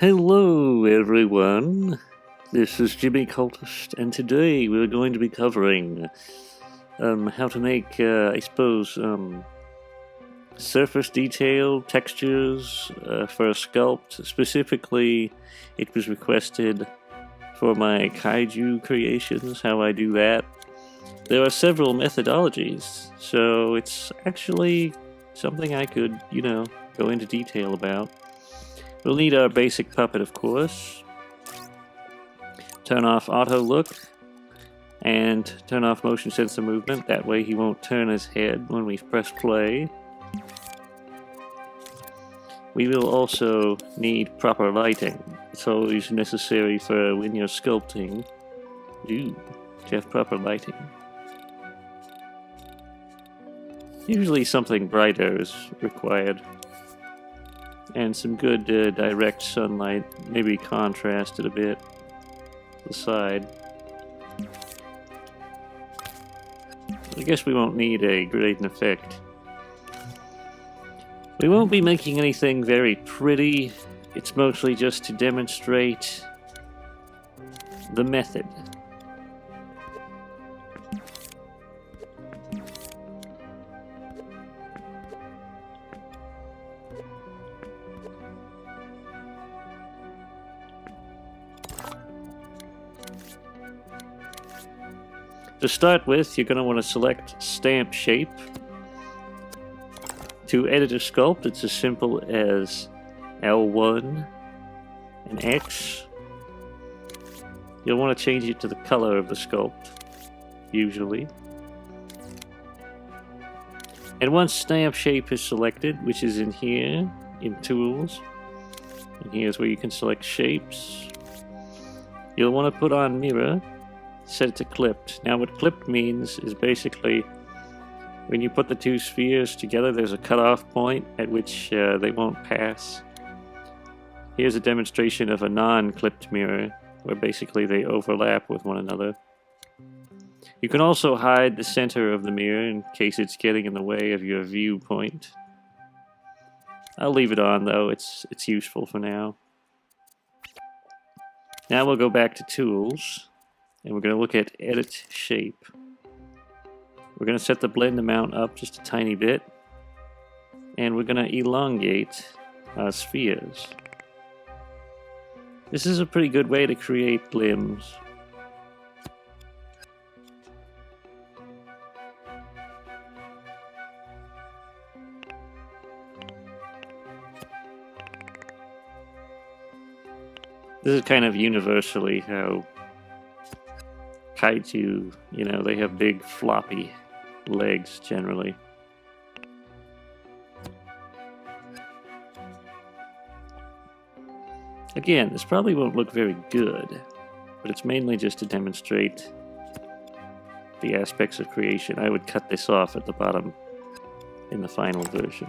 Hello everyone, this is Jimmy Cultist, and today we're going to be covering how to make, surface detail, textures for a sculpt. Specifically, it was requested for my Kaiju creations, how I do that. There are several methodologies, so it's actually something I could, go into detail about. We'll need our basic puppet, of course. Turn off auto look and turn off motion sensor movement. That way he won't turn his head when we press play. We will also need proper lighting. It's always necessary for when you're sculpting. To have proper lighting. Usually something brighter is required. And some good direct sunlight, maybe contrasted a bit to the side. I guess we won't need a gradient effect. We won't be making anything very pretty. It's mostly just to demonstrate the method. To start with, you're going to want to select Stamp Shape. To edit a sculpt, it's as simple as L1 and X. You'll want to change it to the color of the sculpt, usually. And once Stamp Shape is selected, which is in here, in Tools, and here's where you can select Shapes, you'll want to put on Mirror. Set it to clipped. Now what clipped means is basically when you put the two spheres together, there's a cutoff point at which they won't pass. Here's a demonstration of a non-clipped mirror where basically they overlap with one another. You can also hide the center of the mirror in case it's getting in the way of your viewpoint. I'll leave it on though, it's useful for now. Now we'll go back to Tools. And we're going to look at Edit Shape. We're going to set the blend amount up just a tiny bit. And we're going to elongate our spheres. This is a pretty good way to create limbs. This is kind of universally how Kaiju, they have big floppy legs generally. Again, this probably won't look very good, but it's mainly just to demonstrate the aspects of creation. I would cut this off at the bottom in the final version.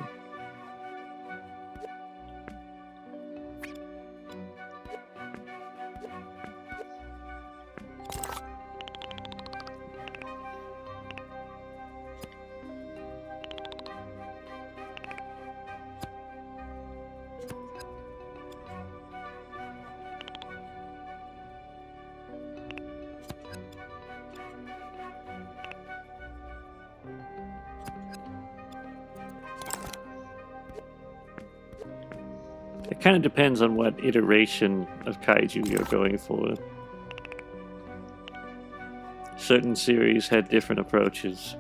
It kind of depends on what iteration of Kaiju you're going for. Certain series had different approaches.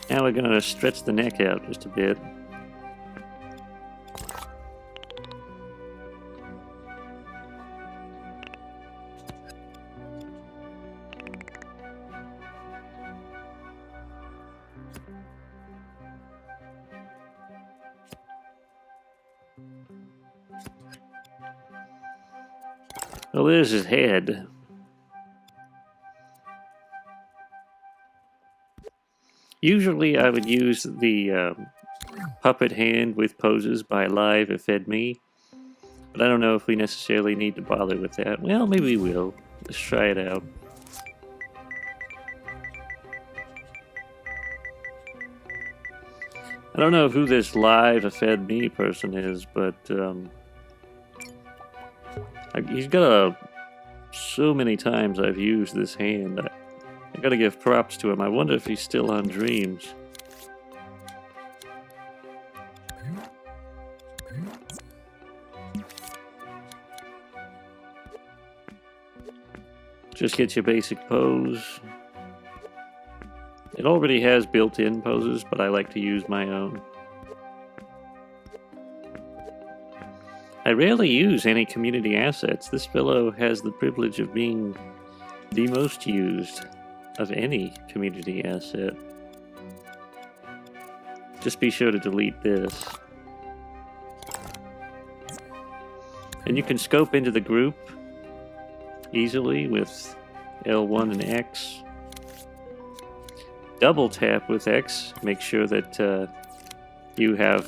Now we're going to stretch the neck out just a bit. Well, there's his head. Usually I would use the puppet hand with poses by Live ElDavisimo, but I don't know if we necessarily need to bother with that. Well, maybe we will. Let's try it out. I don't know who this Live ElDavisimo person is, but he's got so many times I've used this hand. I gotta give props to him. I wonder if he's still on Dreams. Just get your basic pose. It already has built-in poses, but I like to use my own. I rarely use any community assets. This fellow has the privilege of being the most used of any community asset. Just be sure to delete this. And you can scope into the group easily with L1 and X. Double tap with X, make sure that you have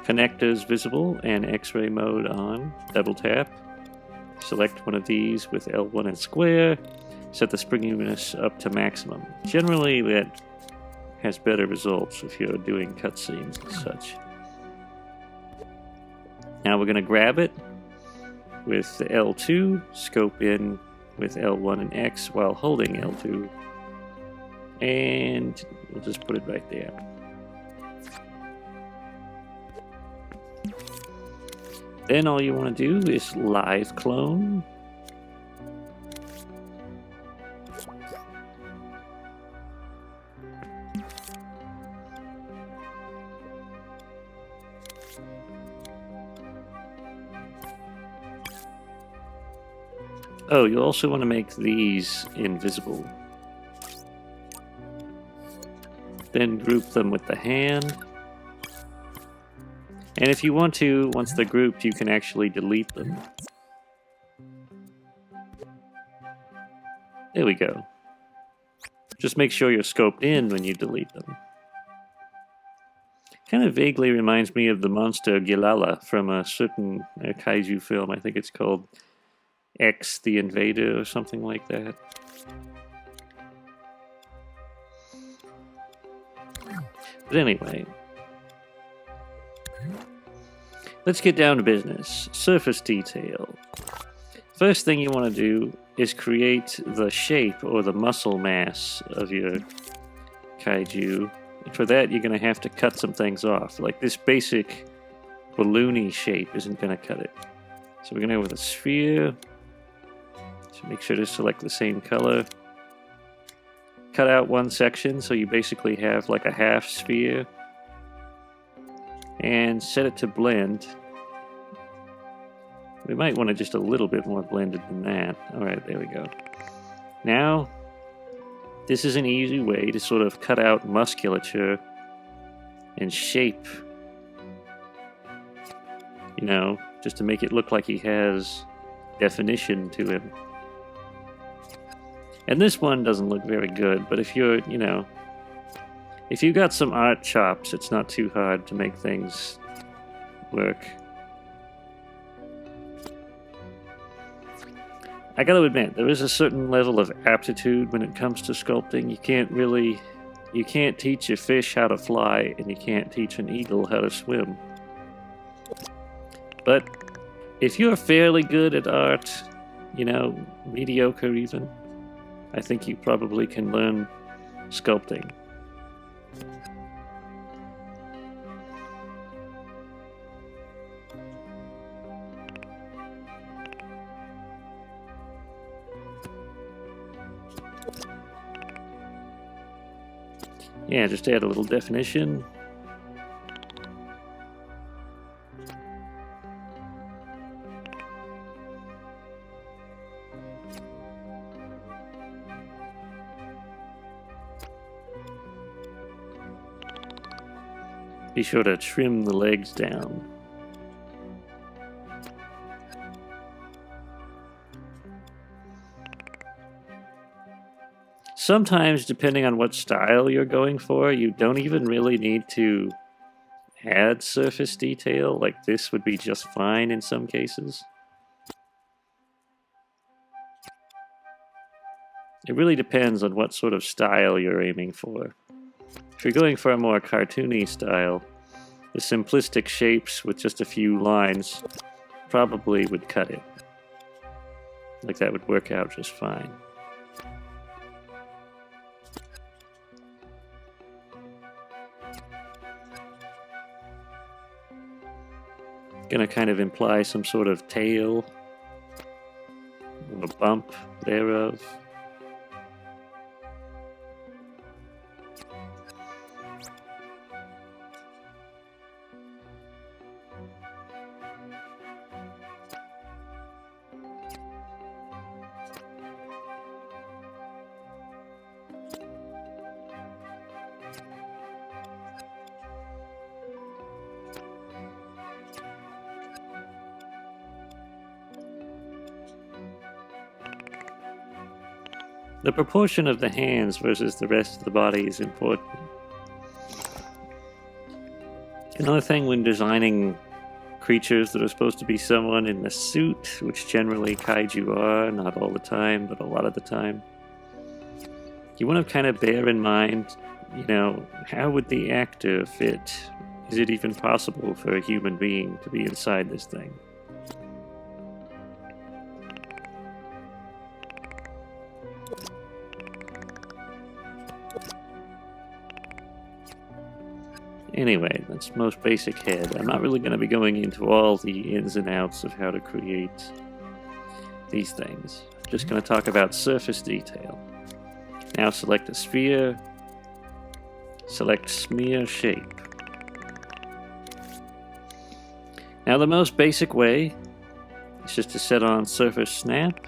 connectors visible and X-ray mode on. Double tap. Select one of these with L1 and square. Set the springiness up to maximum. Generally, that has better results if you're doing cutscenes and such. Now we're going to grab it with the L2, scope in with L1 and X while holding L2, and we'll just put it right there. Then all you want to do is live clone. Oh, you also want to make these invisible. Then group them with the hand. And if you want to, once they're grouped, you can actually delete them. There we go. Just make sure you're scoped in when you delete them. Kind of vaguely reminds me of the monster Gilala from a certain Kaiju film. I think it's called X the Invader or something like that. But anyway, let's get down to business. Surface detail. First thing you want to do is create the shape or the muscle mass of your kaiju. For that, you're going to have to cut some things off. Like this basic balloony shape isn't going to cut it. So we're going to go with a sphere. So make sure to select the same color. Cut out one section so you basically have like a half sphere. And set it to blend. We might want it just a little bit more blended than that. Alright, there we go. Now, this is an easy way to sort of cut out musculature and shape. You know, just to make it look like he has definition to him. And this one doesn't look very good, but if you're, you know, if you've got some art chops, it's not too hard to make things work. I gotta admit, there is a certain level of aptitude when it comes to sculpting. You can't teach a fish how to fly, and you can't teach an eagle how to swim. But if you're fairly good at art, you know, mediocre even, I think you probably can learn sculpting. Yeah, just add a little definition. Be sure to trim the legs down. Sometimes, depending on what style you're going for, you don't even really need to add surface detail. Like this would be just fine in some cases. It really depends on what sort of style you're aiming for. If you're going for a more cartoony style, the simplistic shapes with just a few lines probably would cut it. Like that would work out just fine. Gonna kind of imply some sort of tail, or a bump thereof. The proportion of the hands versus the rest of the body is important. Another thing when designing creatures that are supposed to be someone in a suit, which generally kaiju are, not all the time, but a lot of the time, you want to kind of bear in mind, you know, how would the actor fit? Is it even possible for a human being to be inside this thing? Anyway, that's most basic head. I'm not really going to be going into all the ins and outs of how to create these things. I'm just going to talk about surface detail. Now select a sphere, select smear shape. Now the most basic way is just to set on surface snap,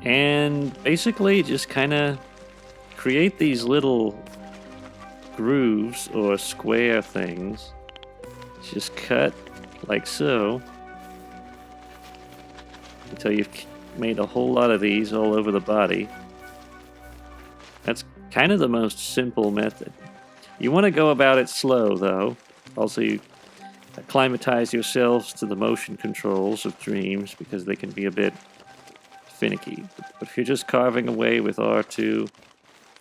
and basically just kind of create these little grooves or square things. Just cut like so until you've made a whole lot of these all over the body. That's kind of the most simple method. You want to go about it slow though. Also, you acclimatize yourselves to the motion controls of Dreams because they can be a bit finicky. But if you're just carving away with R2,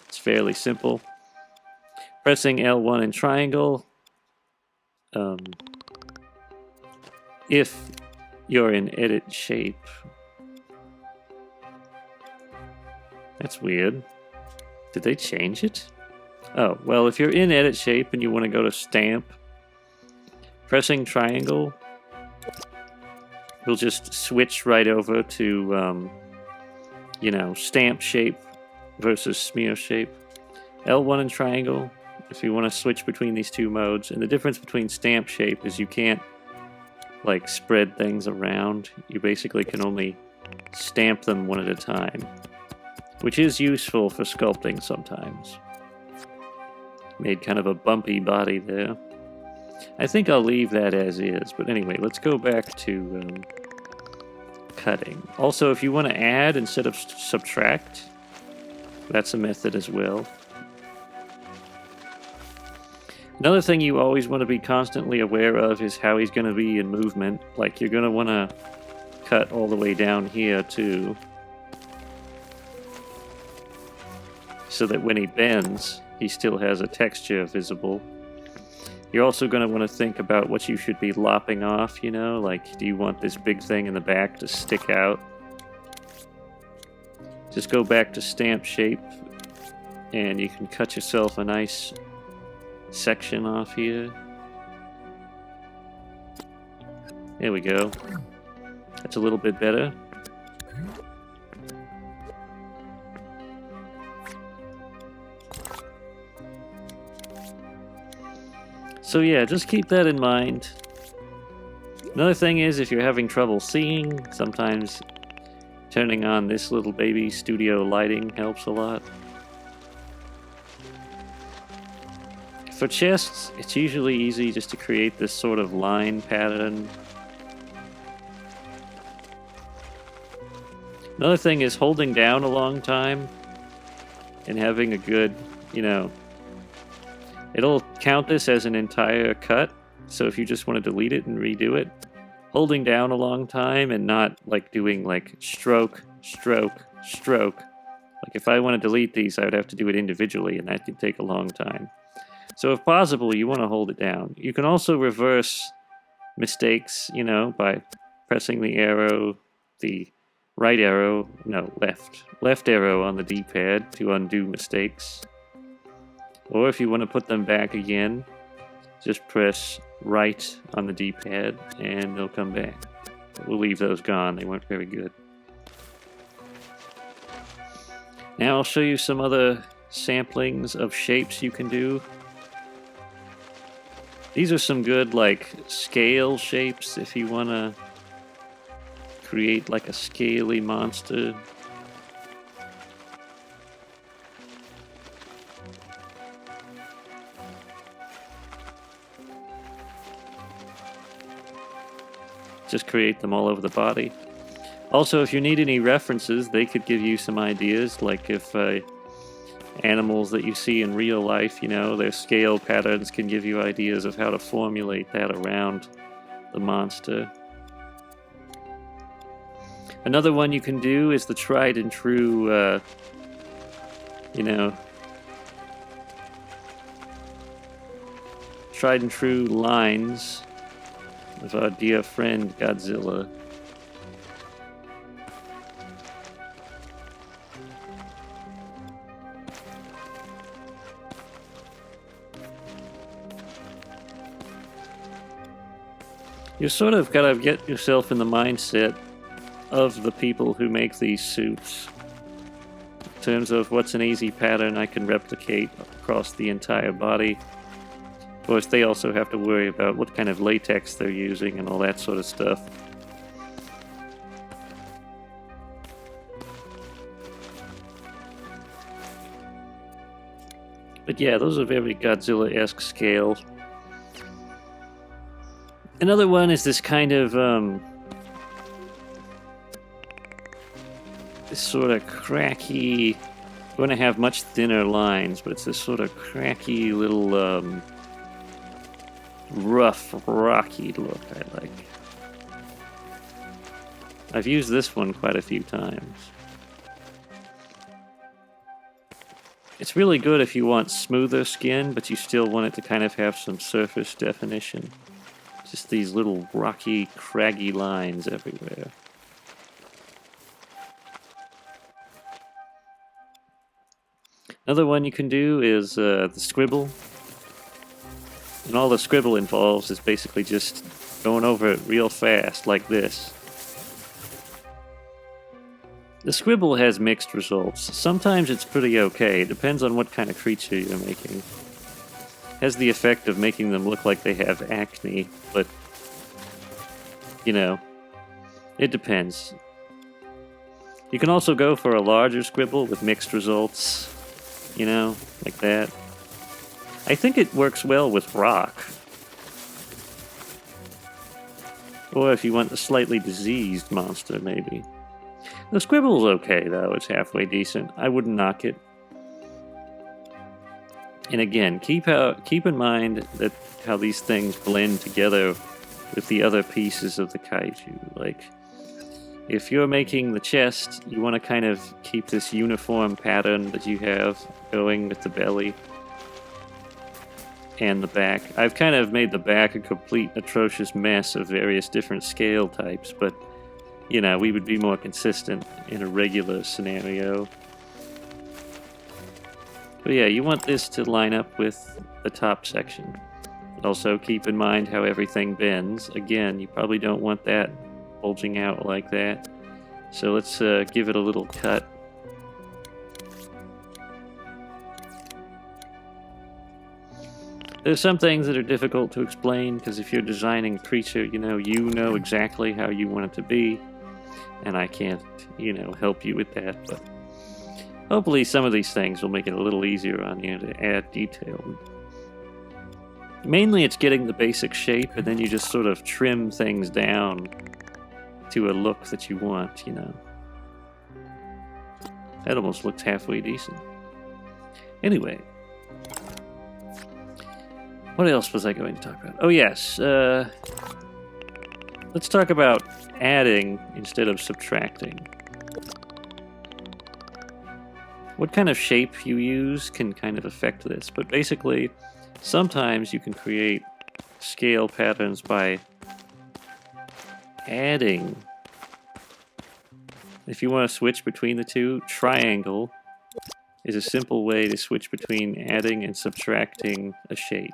it's fairly simple. Pressing L1 and triangle. If you're in edit shape. That's weird. Did they change it? Oh, well, if you're in edit shape and you want to go to stamp, pressing triangle will just switch right over to, stamp shape versus smear shape. L1 and triangle, if you want to switch between these two modes. And the difference between stamp shape is you can't, like, spread things around. You basically can only stamp them one at a time, which is useful for sculpting sometimes. Made kind of a bumpy body there. I think I'll leave that as is, but anyway, let's go back to cutting. Also, if you want to add instead of subtract, that's a method as well. Another thing you always want to be constantly aware of is how he's going to be in movement. Like, you're going to want to cut all the way down here too, so that when he bends, he still has a texture visible. You're also going to want to think about what you should be lopping off, you know? Like, do you want this big thing in the back to stick out? Just go back to stamp shape, and you can cut yourself a nice section off here. There we go. That's a little bit better. So yeah, just keep that in mind. Another thing is, if you're having trouble seeing, sometimes turning on this little baby studio lighting helps a lot. For chests, it's usually easy just to create this sort of line pattern. Another thing is holding down a long time and having a good, it'll count this as an entire cut. So if you just want to delete it and redo it, holding down a long time and not like doing like stroke, stroke, stroke. Like if I want to delete these, I would have to do it individually, and that could take a long time. So if possible, you want to hold it down. You can also reverse mistakes, by pressing the arrow, the right arrow, no, left arrow on the D-pad to undo mistakes. Or if you want to put them back again, just press right on the D-pad and they'll come back. But we'll leave those gone, they weren't very good. Now I'll show you some other samplings of shapes you can do. These are some good, like, scale shapes if you want to create, like, a scaly monster. Just create them all over the body. Also, if you need any references, they could give you some ideas, like if animals that you see in real life, their scale patterns can give you ideas of how to formulate that around the monster. Another one you can do is the tried and true, tried and true lines of our dear friend Godzilla. You sort of gotta get yourself in the mindset of the people who make these suits. In terms of what's an easy pattern I can replicate across the entire body. Of course, they also have to worry about what kind of latex they're using and all that sort of stuff. But yeah, those are very Godzilla-esque scales. Another one is this kind of, this sort of cracky, you want to have much thinner lines, but it's this sort of cracky little, rough, rocky look I like. I've used this one quite a few times. It's really good if you want smoother skin, but you still want it to kind of have some surface definition. Just these little rocky, craggy lines everywhere. Another one you can do is the scribble. And all the scribble involves is basically just going over it real fast, like this. The scribble has mixed results. Sometimes it's pretty okay. It depends on what kind of creature you're making. Has the effect of making them look like they have acne, but, it depends. You can also go for a larger scribble with mixed results, like that. I think it works well with rock. Or if you want a slightly diseased monster, maybe. The scribble's okay, though. It's halfway decent. I wouldn't knock it. And again, keep in mind that how these things blend together with the other pieces of the kaiju. Like, if you're making the chest, you want to kind of keep this uniform pattern that you have going with the belly and the back. I've kind of made the back a complete atrocious mess of various different scale types, but, we would be more consistent in a regular scenario. But yeah, you want this to line up with the top section. Also, keep in mind how everything bends. Again, you probably don't want that bulging out like that. So let's give it a little cut. There's some things that are difficult to explain, because if you're designing a creature, you know exactly how you want it to be. And I can't, help you with that, but hopefully some of these things will make it a little easier on you to add detail. Mainly it's getting the basic shape, and then you just sort of trim things down to a look that you want, That almost looks halfway decent. Anyway. What else was I going to talk about? Oh yes, let's talk about adding instead of subtracting. What kind of shape you use can kind of affect this, but basically, sometimes you can create scale patterns by adding. If you want to switch between the two, triangle is a simple way to switch between adding and subtracting a shape.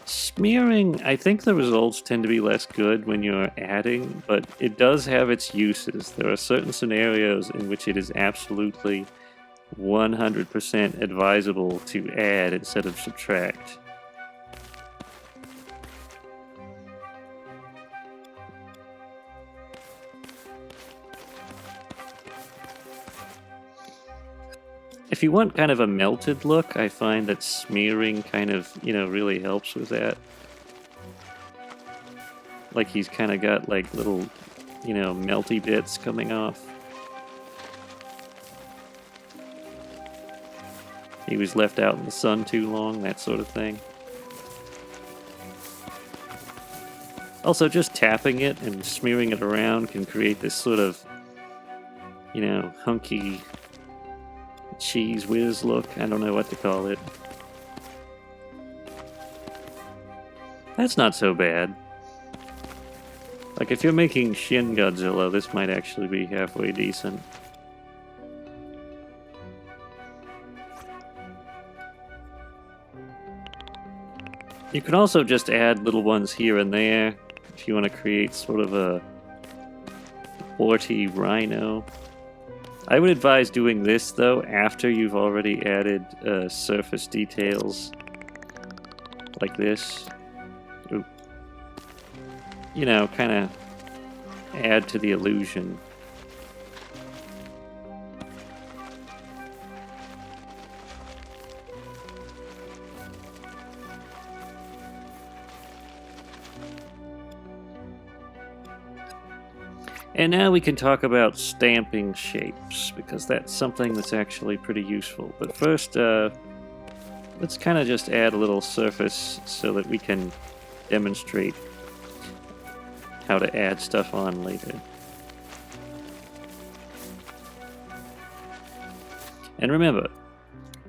Smearing, I think the results tend to be less good when you're adding, but it does have its uses. There are certain scenarios in which it is absolutely 100% advisable to add instead of subtract. If you want kind of a melted look, I find that smearing kind of, really helps with that. Like he's kind of got like little, melty bits coming off. He was left out in the sun too long, that sort of thing. Also, just tapping it and smearing it around can create this sort of, hunky cheese whiz look. I don't know what to call it. That's not so bad. Like if you're making Shin Godzilla, this might actually be halfway decent. You can also just add little ones here and there if you want to create sort of a warty rhino. I would advise doing this, though, after you've already added surface details like this. Ooh. Kind of add to the illusion. And now we can talk about stamping shapes, because that's something that's actually pretty useful. But first, let's kind of just add a little surface so that we can demonstrate how to add stuff on later. And remember,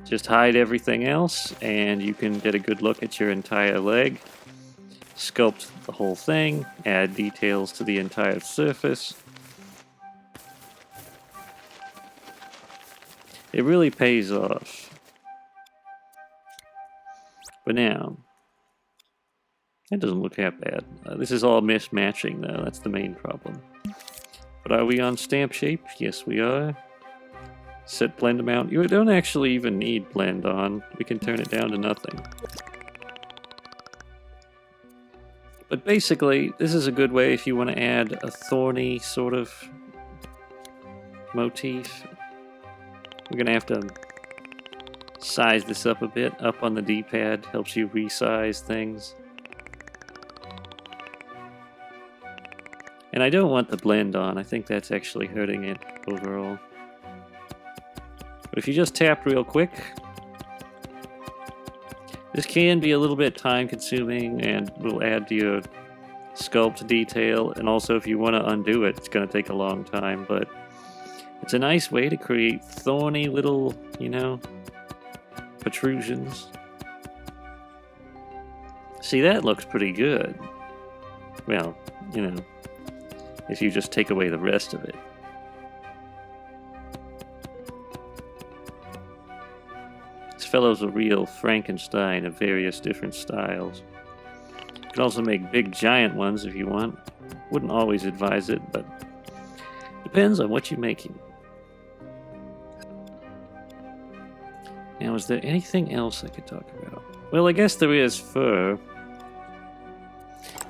just hide everything else, and you can get a good look at your entire leg. Sculpt the whole thing, add details to the entire surface. It really pays off. But now, that doesn't look that bad. This is all mismatching though, that's the main problem. But are we on stamp shape? Yes, we are. Set blend amount. You don't actually even need blend on. We can turn it down to nothing. But basically, this is a good way if you want to add a thorny sort of motif. We're going to have to size this up a bit. Up on the D-pad helps you resize things. And I don't want the blend on. I think that's actually hurting it overall. But if you just tap real quick, this can be a little bit time consuming and will add to your sculpt detail, and also if you want to undo it, it's going to take a long time, but it's a nice way to create thorny little, protrusions. See, that looks pretty good. Well, if you just take away the rest of it. This fellow's a real Frankenstein of various different styles. You can also make big giant ones if you want. Wouldn't always advise it, but depends on what you're making. Now, is there anything else I could talk about? Well, I guess there is fur.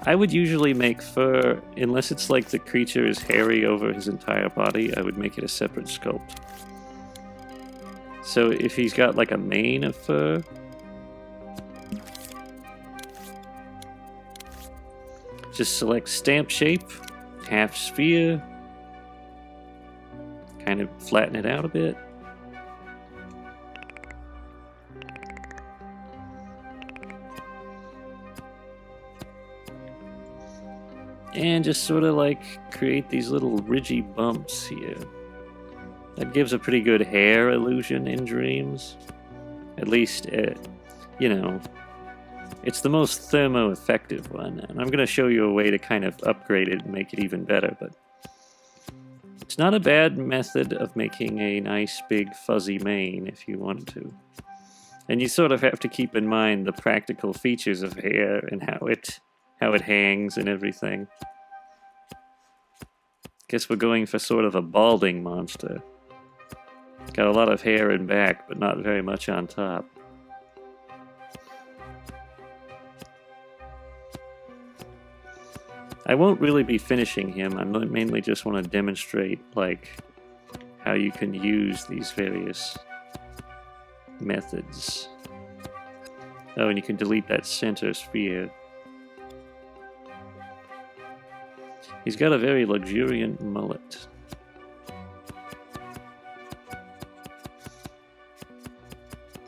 I would usually make fur, unless it's like the creature is hairy over his entire body, I would make it a separate sculpt. So if he's got like a mane of fur, Just select stamp shape, half sphere, kind of flatten it out a bit. And just sort of like create these little ridgy bumps here. That gives a pretty good hair illusion in Dreams. At least, you know, it's the most thermo-effective one. And I'm going to show you a way to kind of upgrade it and make it even better. But it's not a bad method of making a nice big fuzzy mane if you wanted to. And you sort of have to keep in mind the practical features of hair and how it hangs and everything. Guess we're going for sort of a balding monster. Got a lot of hair in back, but not very much on top. I won't really be finishing him. I mainly just want to demonstrate like how you can use these various methods. Oh, and you can delete that center sphere. He's got a very luxuriant mullet.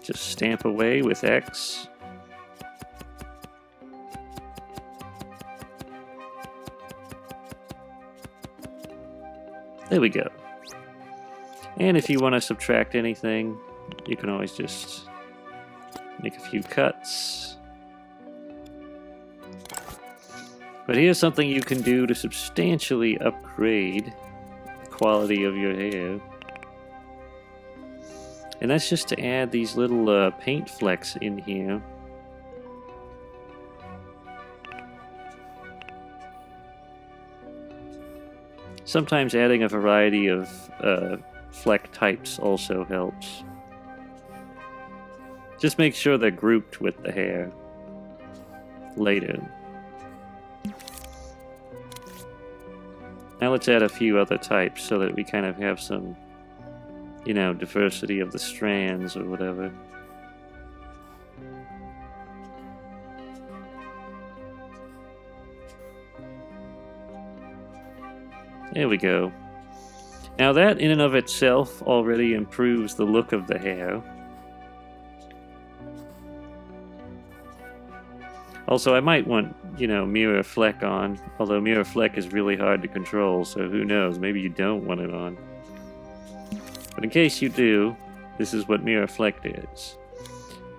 Just stamp away with X. There we go. And if you want to subtract anything, you can always just make a few cuts. But here's something you can do to substantially upgrade the quality of your hair. And that's just to add these little paint flecks in here. Sometimes adding a variety of fleck types also helps. Just make sure they're grouped with the hair later. Now let's add a few other types so that we kind of have some, you know, diversity of the strands or whatever. There we go. Now that in and of itself already improves the look of the hair. Also, I might want, you know, mirror fleck on, although mirror fleck is really hard to control, so who knows, maybe you don't want it on. But in case you do, this is what mirror fleck is.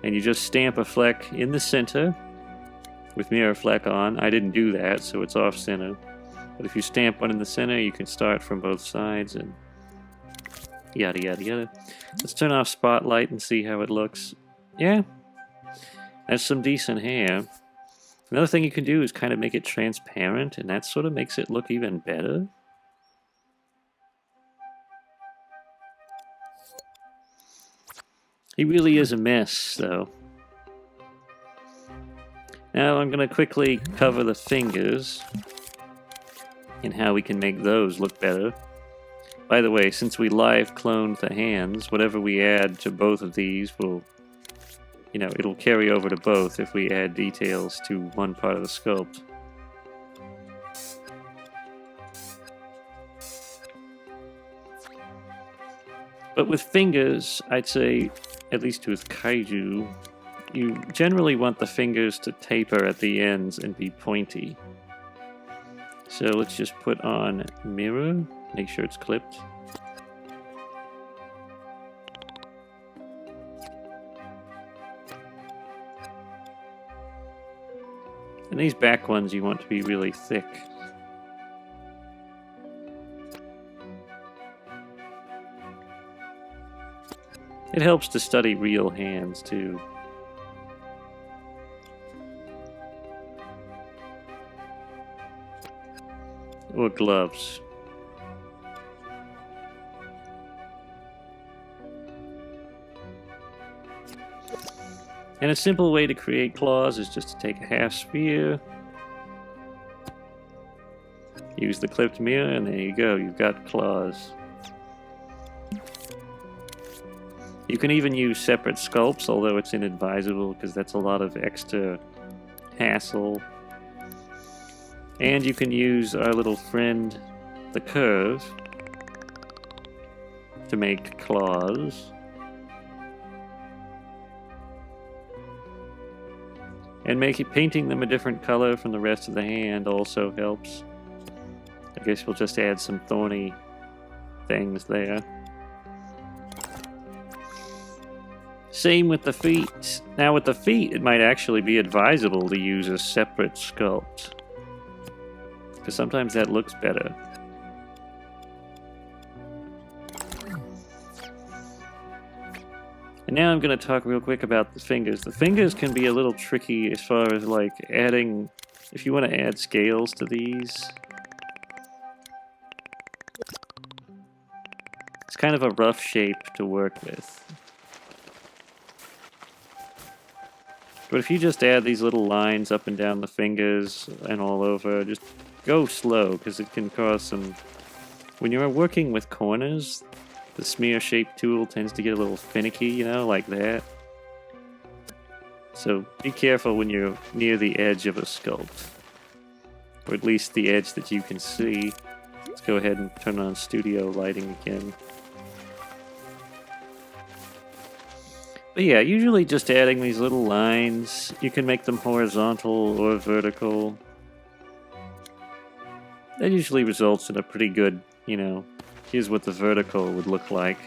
And you just stamp a fleck in the center with mirror fleck on. I didn't do that, so it's off center. But if you stamp one in the center, you can start from both sides and yada yada yada. Let's turn off spotlight and see how it looks. Yeah, that's some decent hair. Another thing you can do is kind of make it transparent, and that sort of makes it look even better. He really is a mess, though. Now I'm going to quickly cover the fingers and how we can make those look better. By the way, since we live cloned the hands, whatever we add to both of these will, you know, it'll carry over to both if we add details to one part of the sculpt. But with fingers, I'd say, at least with Kaiju, you generally want the fingers to taper at the ends and be pointy. So let's just put on mirror, make sure it's clipped. And these back ones you want to be really thick. It helps to study real hands too. Or gloves. And a simple way to create claws is just to take a half sphere, use the clipped mirror, and there you go, you've got claws. You can even use separate sculpts, although it's inadvisable because that's a lot of extra hassle. And you can use our little friend, the curve, to make claws. And painting them a different color from the rest of the hand also helps. I guess we'll just add some thorny things there. Same with the feet. Now with the feet, it might actually be advisable to use a separate sculpt, because sometimes that looks better. And now I'm going to talk real quick about the fingers. The fingers can be a little tricky as far as like adding, if you want to add scales to these. It's kind of a rough shape to work with. But if you just add these little lines up and down the fingers and all over, just go slow, because it can cause some... When you're working with corners, the smear shape tool tends to get a little finicky, you know, like that. So be careful when you're near the edge of a sculpt. Or at least the edge that you can see. Let's go ahead and turn on studio lighting again. But yeah, usually just adding these little lines. You can make them horizontal or vertical. That usually results in a pretty good, you know, here's what the vertical would look like.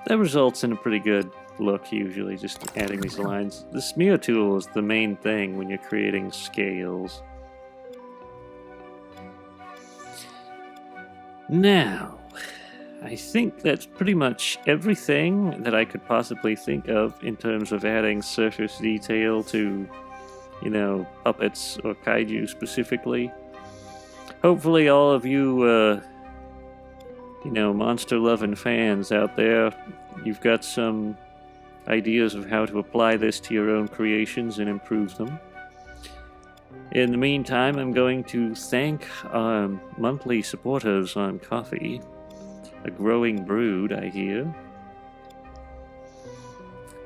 That results in a pretty good look, usually, just adding these lines. The smear tool is the main thing when you're creating scales. Now, I think that's pretty much everything that I could possibly think of in terms of adding surface detail to, you know, puppets or kaiju specifically. Hopefully all of you, you know, monster-loving fans out there, you've got some ideas of how to apply this to your own creations and improve them. In the meantime, I'm going to thank our monthly supporters on Ko-fi. A growing brood, I hear.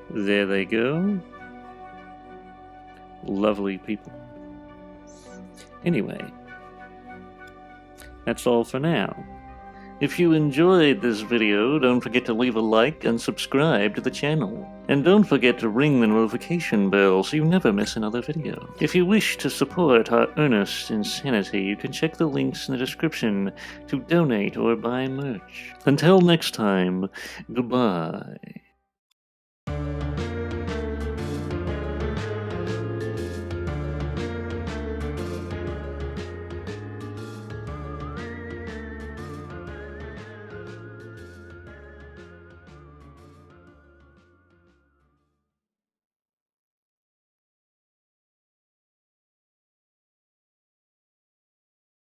There they go. Lovely people. Anyway, that's all for now. If you enjoyed this video, don't forget to leave a like and subscribe to the channel. And don't forget to ring the notification bell so you never miss another video. If you wish to support our earnest insanity, you can check the links in the description to donate or buy merch. Until next time, goodbye.